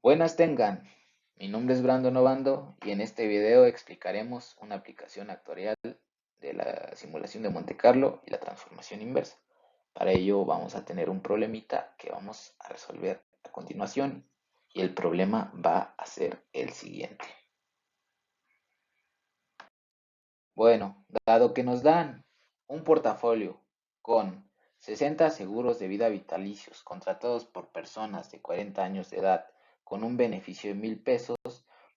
Buenas tengan, mi nombre es Brandon Obando y en este video explicaremos una aplicación actuarial de la simulación de Monte Carlo y la transformación inversa. Para ello vamos a tener un problemita que vamos a resolver a continuación y el problema va a ser el siguiente. Bueno, dado que nos dan un portafolio con 60 seguros de vida vitalicios contratados por personas de 40 años de edad con un beneficio de 1,000 pesos,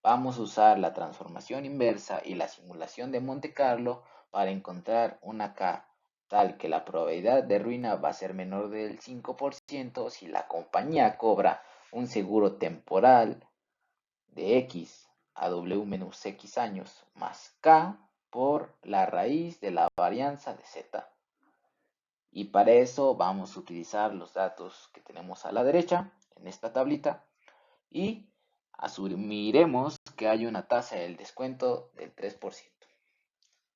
vamos a usar la transformación inversa y la simulación de Monte Carlo para encontrar una K tal que la probabilidad de ruina va a ser menor del 5% si la compañía cobra un seguro temporal de X a W menos X años más K por la raíz de la varianza de Z. Y para eso vamos a utilizar los datos que tenemos a la derecha en esta tablita y asumiremos que hay una tasa del descuento del 3%.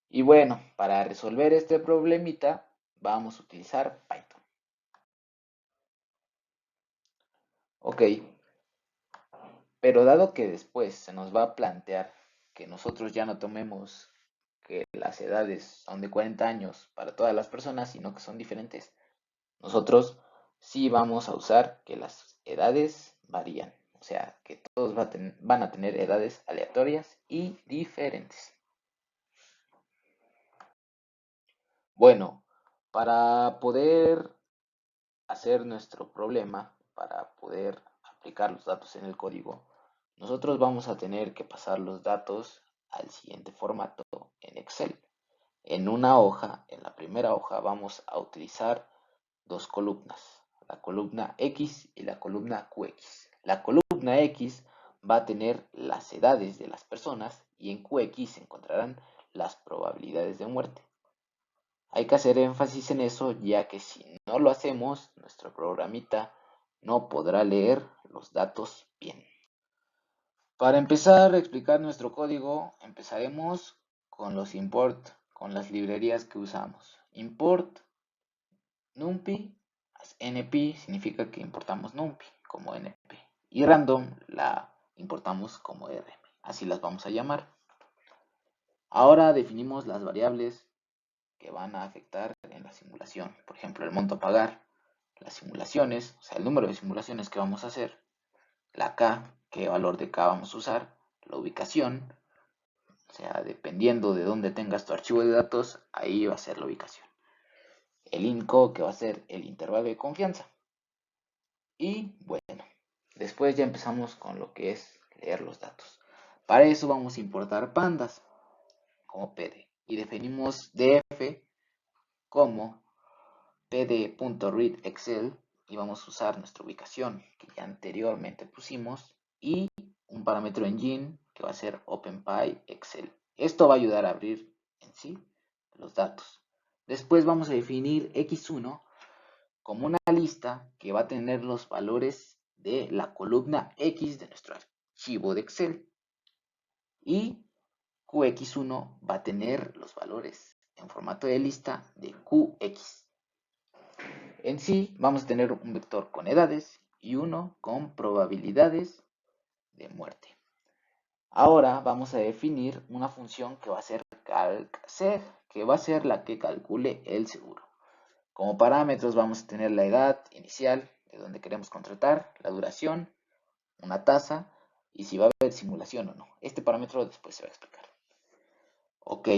Y bueno, para resolver este problemita vamos a utilizar Python. Ok, pero dado que después se nos va a plantear que nosotros ya no tomemos que las edades son de 40 años para todas las personas, sino que son diferentes, nosotros sí vamos a usar que las edades varían. O sea, que todos van a tener edades aleatorias y diferentes. Bueno, para poder hacer nuestro problema, para poder aplicar los datos en el código, nosotros vamos a tener que pasar los datos al siguiente formato en Excel. En una hoja, en la primera hoja, vamos a utilizar dos columnas, la columna X y la columna QX. La columna X va a tener las edades de las personas y en QX se encontrarán las probabilidades de muerte. Hay que hacer énfasis en eso, ya que si no lo hacemos, nuestro programita no podrá leer los datos bien. Para empezar a explicar nuestro código, empezaremos con los import, con las librerías que usamos. Import numpy, np significa que importamos numpy como np y random la importamos como rm, así las vamos a llamar. Ahora definimos las variables que van a afectar en la simulación, por ejemplo el monto a pagar, las simulaciones, o sea el número de simulaciones que vamos a hacer, la k, qué valor de k vamos a usar, la ubicación, o sea dependiendo de dónde tengas tu archivo de datos, ahí va a ser la ubicación, el INCO, que va a ser el intervalo de confianza. Y bueno, después ya empezamos con lo que es leer los datos. Para eso vamos a importar pandas como PD y definimos df como pd.readExcel y vamos a usar nuestra ubicación que ya anteriormente pusimos y un parámetro engine que va a ser OpenPyExcel. Esto va a ayudar a abrir en sí los datos. Después vamos a definir x1 como una lista que va a tener los valores de la columna X de nuestro archivo de Excel. Y QX1 va a tener los valores en formato de lista de QX. En sí vamos a tener un vector con edades y uno con probabilidades de muerte. Ahora vamos a definir una función que va a ser calcseg, que va a ser la que calcule el seguro. Como parámetros vamos a tener la edad inicial de donde queremos contratar, la duración, una tasa y si va a haber simulación o no. Este parámetro después se va a explicar. Ok,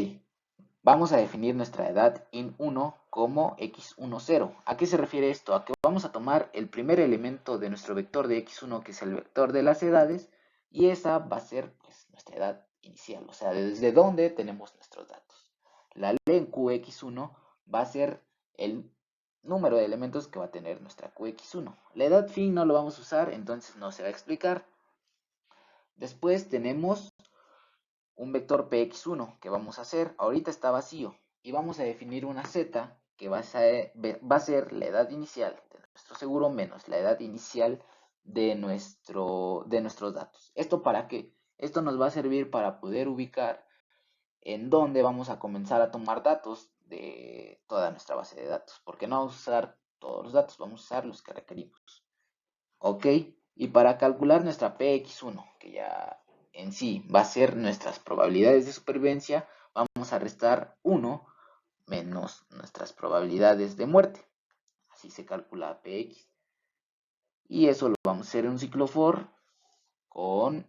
vamos a definir nuestra edad in1 como x10. ¿A qué se refiere esto? A que vamos a tomar el primer elemento de nuestro vector de x1, que es el vector de las edades, y esa va a ser pues, nuestra edad inicial, o sea, desde donde tenemos nuestros datos. La len qx1 va a ser el número de elementos que va a tener nuestra qx1. La edad fin no lo vamos a usar, entonces no se va a explicar. Después tenemos un vector px1 que vamos a hacer, ahorita está vacío, y vamos a definir una z que va a ser la edad inicial de nuestro seguro menos la edad inicial de nuestros datos. ¿Esto para qué? Esto nos va a servir para poder ubicar en dónde vamos a comenzar a tomar datos de toda nuestra base de datos, porque no vamos a usar todos los datos, vamos a usar los que requerimos. Ok, Y para calcular nuestra px1, que ya en sí va a ser nuestras probabilidades de supervivencia, vamos a restar 1 menos nuestras probabilidades de muerte. Así se calcula px. Y eso lo vamos a hacer en un ciclo for con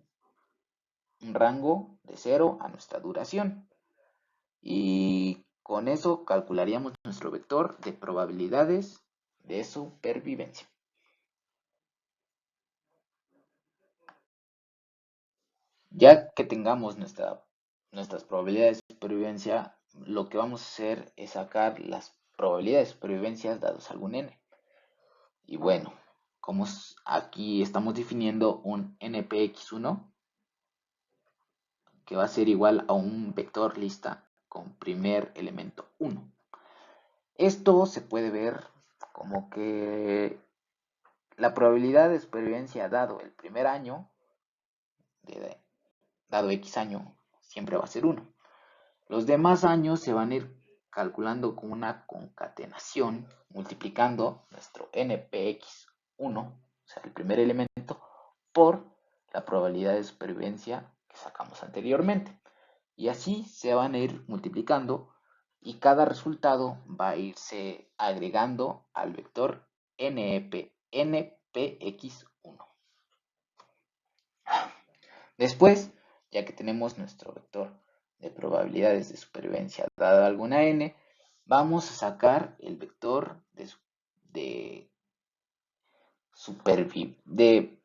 un rango de 0 a nuestra duración. Y con eso calcularíamos nuestro vector de probabilidades de supervivencia. Ya que tengamos nuestras probabilidades de supervivencia, lo que vamos a hacer es sacar las probabilidades de supervivencia dados algún n. Y bueno, como aquí estamos definiendo un npx1 que va a ser igual a un vector lista con primer elemento 1. Esto se puede ver como que la probabilidad de supervivencia dado el primer año, dado X año, siempre va a ser 1. Los demás años se van a ir calculando con una concatenación, multiplicando nuestro npx1, o sea, el primer elemento, por la probabilidad de supervivencia que sacamos anteriormente. Y así se van a ir multiplicando y cada resultado va a irse agregando al vector npx1. Después, ya que tenemos nuestro vector de probabilidades de supervivencia dada alguna n, vamos a sacar el vector de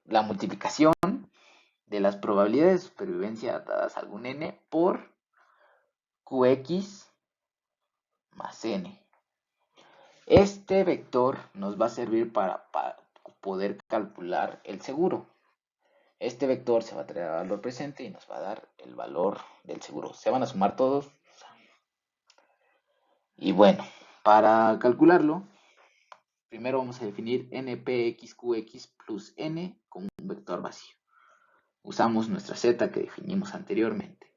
la multiplicación de las probabilidades de supervivencia dadas algún n por qx más n. Este vector nos va a servir para poder calcular el seguro. Este vector se va a traer al valor presente y nos va a dar el valor del seguro. Se van a sumar todos. Y bueno, para calcularlo, primero vamos a definir npxqx plus n como un vector vacío. Usamos nuestra z que definimos anteriormente.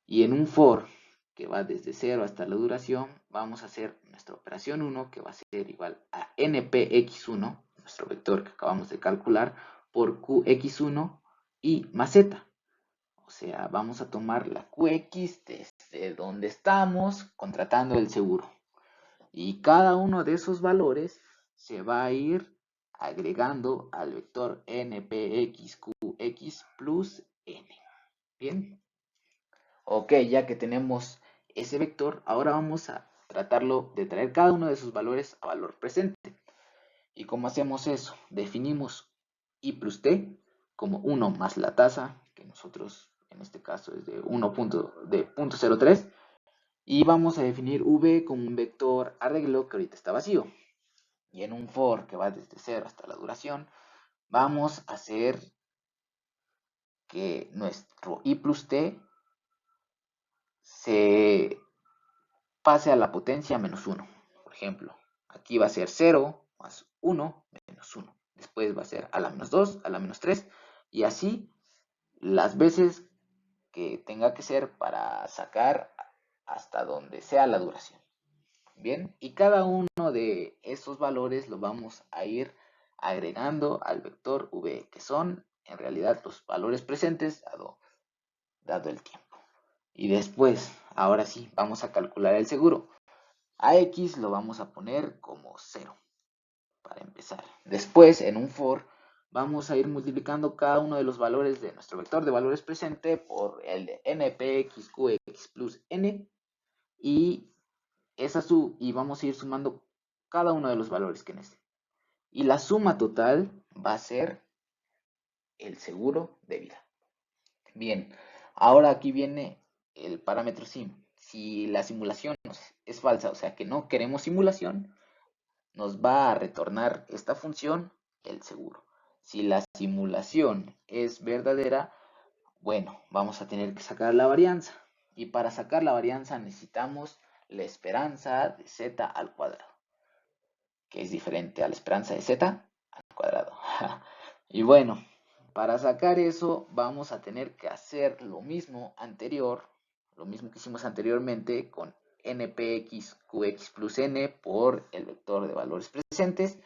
Y en un for que va desde 0 hasta la duración, vamos a hacer nuestra operación 1 que va a ser igual a npx1, nuestro vector que acabamos de calcular, por qx1 y más z. O sea, vamos a tomar la qx desde donde estamos contratando el seguro. Y cada uno de esos valores se va a ir agregando al vector npxqx plus n. Bien. Ok, ya que tenemos ese vector, ahora vamos a tratarlo de traer cada uno de sus valores a valor presente. ¿Y cómo hacemos eso? Definimos i plus t como 1 más la tasa, que nosotros en este caso es de 0.03, y vamos a definir v como un vector arreglo que ahorita está vacío. Y en un for que va desde 0 hasta la duración, vamos a hacer que nuestro i plus t se pase a la potencia menos 1. Por ejemplo, aquí va a ser 0 más 1 menos 1. Después va a ser a la menos 2, a la menos 3, y así las veces que tenga que ser para sacar hasta donde sea la duración. Bien, y cada uno de esos valores lo vamos a ir agregando al vector v, que son en realidad los valores presentes dado el tiempo. Y después, ahora sí, vamos a calcular el seguro. A x lo vamos a poner como 0 para empezar. Después, en un for, vamos a ir multiplicando cada uno de los valores de nuestro vector de valores presente por el de npxqx plus n, y vamos a ir sumando cada uno de los valores que necesite. Y la suma total va a ser el seguro de vida. Bien, ahora aquí viene el parámetro sim. Si la simulación es falsa, o sea que no queremos simulación, nos va a retornar esta función, el seguro. Si la simulación es verdadera, bueno, vamos a tener que sacar la varianza. Y para sacar la varianza necesitamos la esperanza de z al cuadrado, que es diferente a la esperanza de z al cuadrado. Y bueno, para sacar eso vamos a tener que hacer lo mismo que hicimos anteriormente con npxqx plus n por el vector de valores presentes,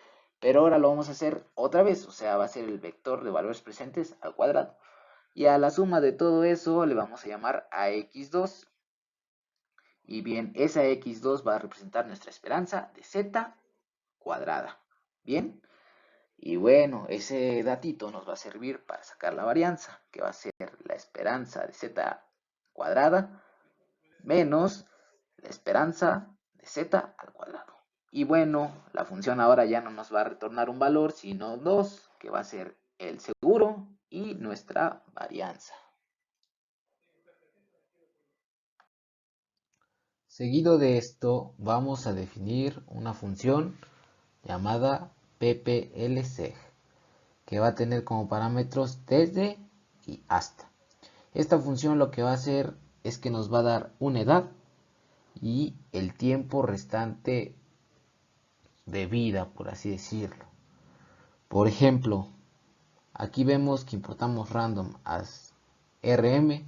Pero ahora lo vamos a hacer otra vez, o sea, va a ser el vector de valores presentes al cuadrado. Y a la suma de todo eso le vamos a llamar a x2. Y bien, esa x2 va a representar nuestra esperanza de z cuadrada. Bien, y bueno, ese datito nos va a servir para sacar la varianza, que va a ser la esperanza de z cuadrada menos la esperanza de z al cuadrado. Y bueno, la función ahora ya no nos va a retornar un valor, sino 2, que va a ser el seguro y nuestra varianza. Seguido de esto, vamos a definir una función llamada PPLSEG, que va a tener como parámetros desde y hasta. Esta función lo que va a hacer es que nos va a dar una edad y el tiempo restante de vida, por así decirlo. Por ejemplo, aquí vemos que importamos random as rm,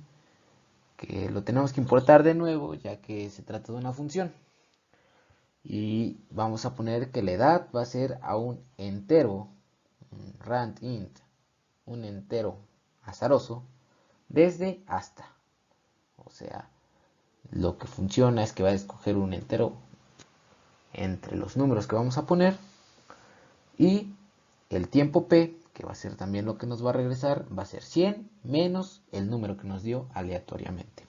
que lo tenemos que importar de nuevo ya que se trata de una función. Y vamos a poner que la edad va a ser a un entero, un rand int, un entero azaroso, desde hasta. O sea, lo que funciona es que va a escoger un entero entre los números que vamos a poner y el tiempo p, que va a ser también lo que nos va a regresar, va a ser 100 menos el número que nos dio aleatoriamente.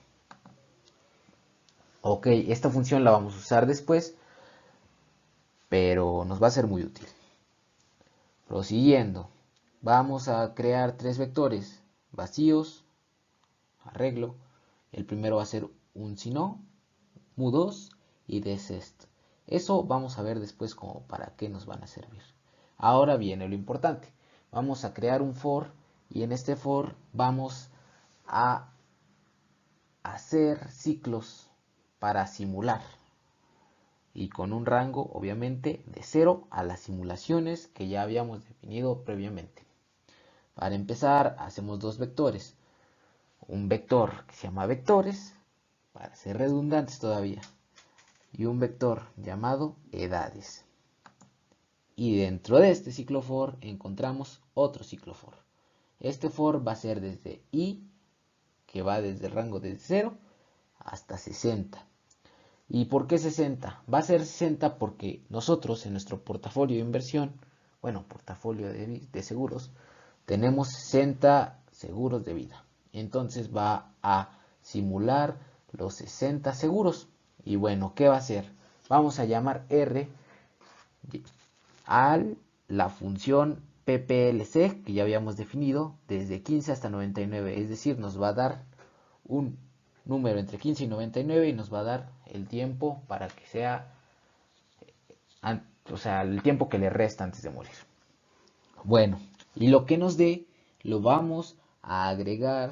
Ok, esta función la vamos a usar después, pero nos va a ser muy útil. Prosiguiendo, vamos a crear tres vectores vacíos, arreglo. El primero va a ser un si no, mu2 y desest. Eso vamos a ver después como para qué nos van a servir. Ahora viene lo importante. Vamos a crear un for y en este for vamos a hacer ciclos para simular y con un rango obviamente de 0 a las simulaciones que ya habíamos definido previamente. Para empezar hacemos dos vectores, un vector que se llama vectores, para ser redundantes todavía, y un vector llamado edades. Y dentro de este ciclo for encontramos otro ciclo for. Este for va a ser desde i, que va desde el rango de 0 hasta 60. ¿Y por qué 60? Va a ser 60 porque nosotros en nuestro portafolio de inversión, bueno, portafolio de seguros, tenemos 60 seguros de vida. Entonces va a simular los 60 seguros. Y bueno, ¿qué va a hacer? Vamos a llamar R a la función PPLC que ya habíamos definido desde 15 hasta 99. Es decir, nos va a dar un número entre 15 y 99 y nos va a dar el tiempo para que sea, o sea, el tiempo que le resta antes de morir. Bueno, y lo que nos dé lo vamos a agregar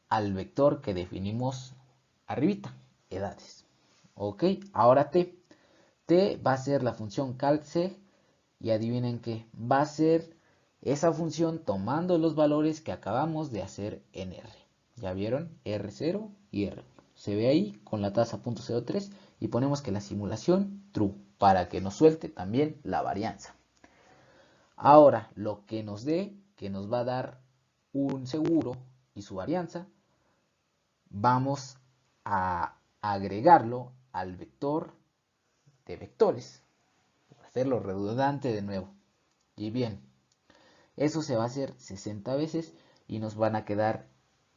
al vector que definimos arribita, edades. Ok, ahora t. T va a ser la función calc y adivinen qué, va a ser esa función tomando los valores que acabamos de hacer en R. ¿Ya vieron? R0 y R1. Se ve ahí con la tasa .03 y ponemos que la simulación true para que nos suelte también la varianza. Ahora, lo que nos dé, que nos va a dar un seguro y su varianza, vamos a agregarlo al vector de vectores, para hacerlo redundante de nuevo. Y bien, eso se va a hacer 60 veces y nos van a quedar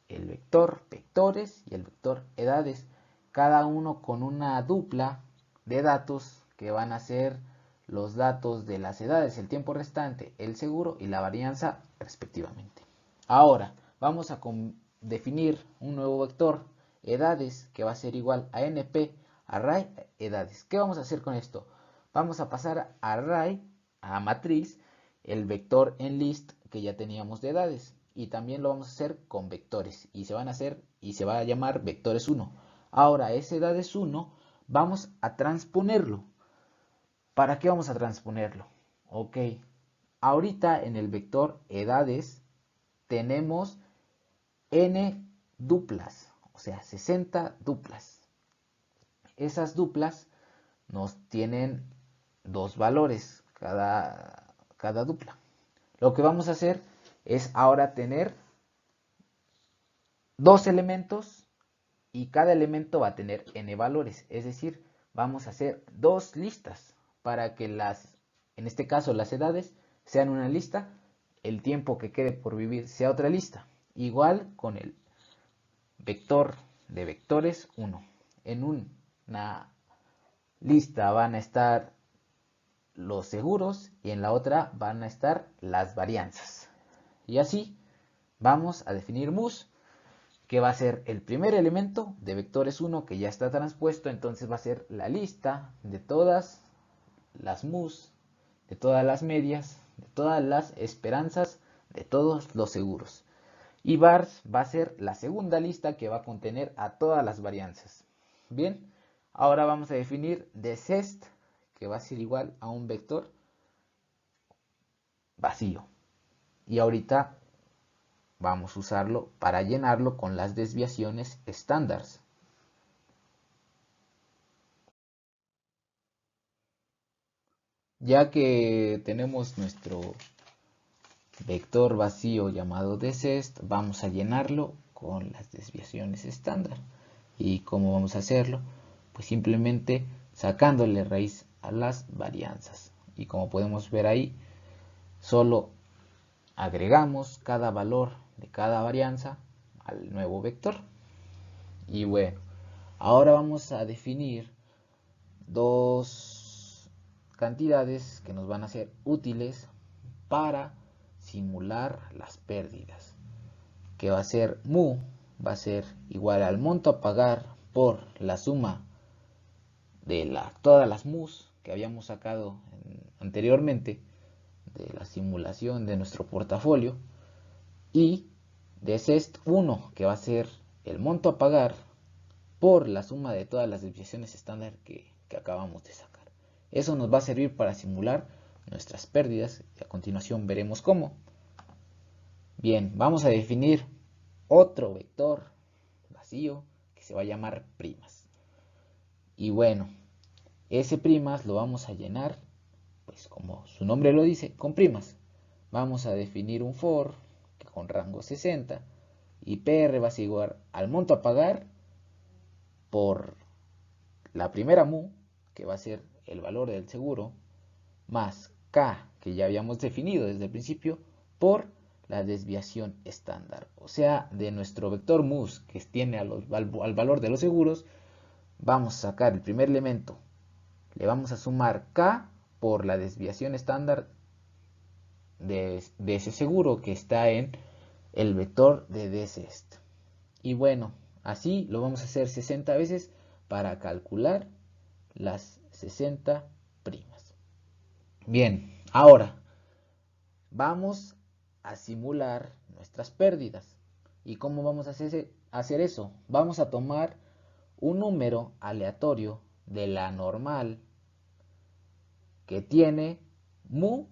el vector vectores y el vector edades, cada uno con una dupla de datos que van a ser los datos de las edades, el tiempo restante, el seguro y la varianza respectivamente. Ahora vamos a definir un nuevo vector edades que va a ser igual a np array edades. ¿Qué vamos a hacer con esto? Vamos a pasar a array, a matriz, el vector en list que ya teníamos de edades y también lo vamos a hacer con vectores y se van a hacer y se va a llamar vectores 1. Ahora ese edades 1 vamos a transponerlo. ¿Para qué vamos a transponerlo? Ok, ahorita en el vector edades tenemos n duplas, o sea 60 duplas. Esas duplas nos tienen dos valores, cada dupla. Lo que vamos a hacer es ahora tener dos elementos y cada elemento va a tener n valores, es decir, vamos a hacer dos listas para que en este caso las edades sean una lista, el tiempo que quede por vivir sea otra lista, igual con el vector de vectores 1. En una lista van a estar los seguros y en la otra van a estar las varianzas. Y así vamos a definir mus, que va a ser el primer elemento de vectores 1 que ya está transpuesto, entonces va a ser la lista de todas las mus, de todas las medias, de todas las esperanzas, de todos los seguros. Y vars va a ser la segunda lista que va a contener a todas las varianzas. Bien, ahora vamos a definir desest, que va a ser igual a un vector vacío. Y ahorita vamos a usarlo para llenarlo con las desviaciones estándar. Ya que tenemos nuestro vector vacío llamado desest, vamos a llenarlo con las desviaciones estándar. ¿Y cómo vamos a hacerlo? Pues simplemente sacándole raíz a las varianzas. Y como podemos ver ahí, solo agregamos cada valor de cada varianza al nuevo vector. Y bueno, ahora vamos a definir dos cantidades que nos van a ser útiles para simular las pérdidas, que va a ser mu, va a ser igual al monto a pagar por la suma de todas las mus que habíamos sacado anteriormente de la simulación de nuestro portafolio, y de CEST 1, que va a ser el monto a pagar por la suma de todas las desviaciones estándar que acabamos de sacar. Eso nos va a servir para simular nuestras pérdidas y a continuación veremos cómo. Bien, vamos a definir otro vector vacío que se va a llamar primas. Y bueno, ese primas lo vamos a llenar, pues como su nombre lo dice, con primas. Vamos a definir un for que con rango 60 y PR va a ser igual al monto a pagar por la primera mu, que va a ser el valor del seguro, más K, que ya habíamos definido desde el principio, por la desviación estándar. O sea, de nuestro vector mus que tiene al valor de los seguros, vamos a sacar el primer elemento, le vamos a sumar K por la desviación estándar de ese seguro que está en el vector de desest. Y bueno, así lo vamos a hacer 60 veces para calcular las 60 primas. Bien, ahora vamos a simular nuestras pérdidas. ¿Y cómo vamos a hacer eso? Vamos a tomar un número aleatorio de la normal que tiene mu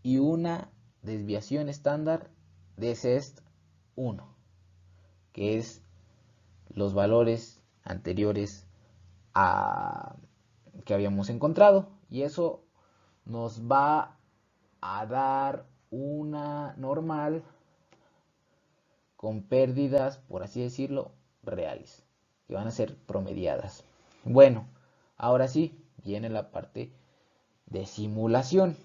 y una desviación estándar de CEST 1, que es los valores anteriores a que habíamos encontrado, y eso nos va a dar una normal con pérdidas, por así decirlo, reales, que van a ser promediadas. Bueno, ahora sí, viene la parte de simulación.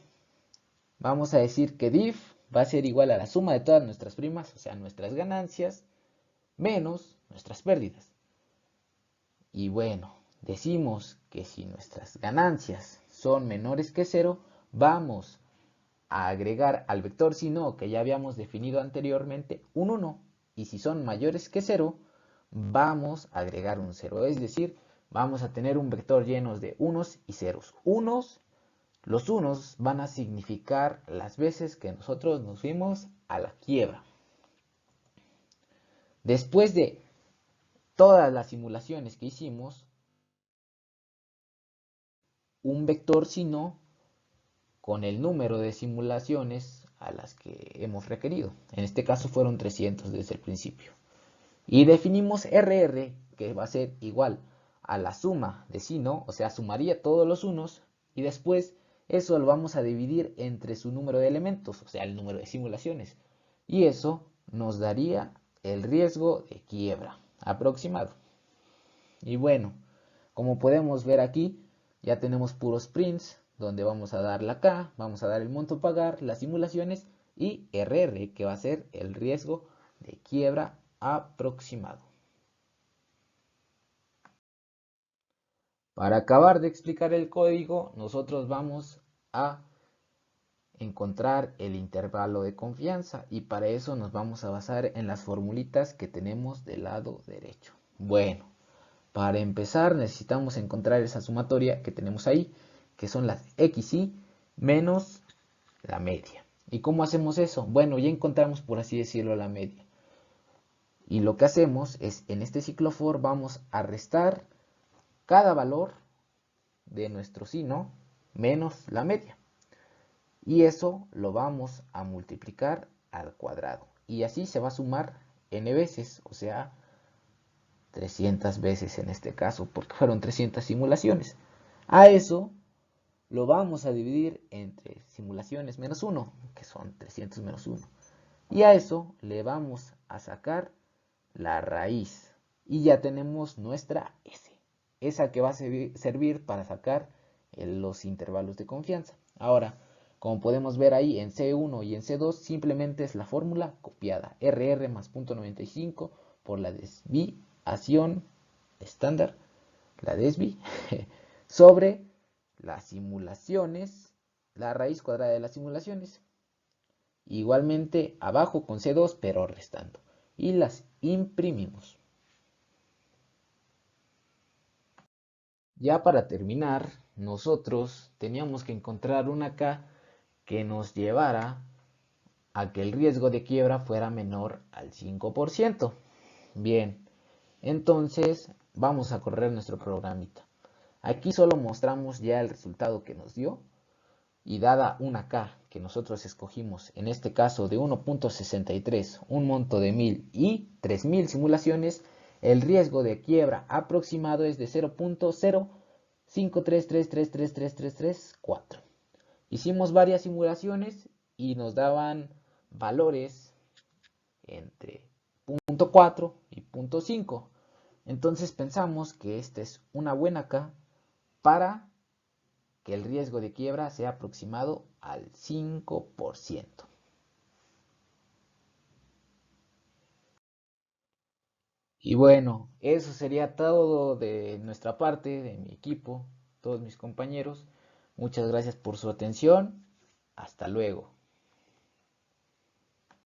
Vamos a decir que diff va a ser igual a la suma de todas nuestras primas, o sea, nuestras ganancias, menos nuestras pérdidas. Y bueno, decimos que si nuestras ganancias son menores que 0, vamos a agregar al vector si no, que ya habíamos definido anteriormente, un 1. Y si son mayores que 0, vamos a agregar un 0. Es decir, vamos a tener un vector lleno de unos y ceros. Los unos van a significar las veces que nosotros nos fuimos a la quiebra. Después de todas las simulaciones que hicimos, un vector sino con el número de simulaciones a las que hemos requerido. En este caso fueron 300 desde el principio. Y definimos RR, que va a ser igual a la suma de sino, o sea, sumaría todos los unos, y después eso lo vamos a dividir entre su número de elementos, o sea, el número de simulaciones. Y eso nos daría el riesgo de quiebra aproximado. Y bueno, como podemos ver aquí, ya tenemos puros prints, donde vamos a dar la K, vamos a dar el monto a pagar, las simulaciones y RR, que va a ser el riesgo de quiebra aproximado. Para acabar de explicar el código, nosotros vamos a encontrar el intervalo de confianza y para eso nos vamos a basar en las formulitas que tenemos del lado derecho. Bueno, para empezar necesitamos encontrar esa sumatoria que tenemos ahí, que son las XY menos la media. ¿Y cómo hacemos eso? Bueno, ya encontramos, por así decirlo, la media. Y lo que hacemos es, en este ciclo for vamos a restar cada valor de nuestro sino menos la media. Y eso lo vamos a multiplicar al cuadrado. Y así se va a sumar n veces, o sea, 300 veces en este caso, porque fueron 300 simulaciones. A eso lo vamos a dividir entre simulaciones menos 1, que son 300 menos 1. Y a eso le vamos a sacar la raíz. Y ya tenemos nuestra S. Esa que va a servir para sacar los intervalos de confianza. Ahora, como podemos ver ahí en C1 y en C2, simplemente es la fórmula copiada. RR más 0.95 por la desviación estándar, la desvi, sobre las simulaciones, la raíz cuadrada de las simulaciones. Igualmente abajo con C2, pero restando. Y las imprimimos. Ya para terminar, nosotros teníamos que encontrar una K que nos llevara a que el riesgo de quiebra fuera menor al 5%. Bien, entonces vamos a correr nuestro programita. Aquí solo mostramos ya el resultado que nos dio y dada una K que nosotros escogimos, en este caso de 1.63, un monto de 1000 y 3000 simulaciones, el riesgo de quiebra aproximado es de 0.0533333334. Hicimos varias simulaciones y nos daban valores entre 0.4 y 0.5. Entonces pensamos que esta es una buena K para que el riesgo de quiebra sea aproximado al 5%. Y bueno, eso sería todo de nuestra parte, de mi equipo, todos mis compañeros. Muchas gracias por su atención. Hasta luego.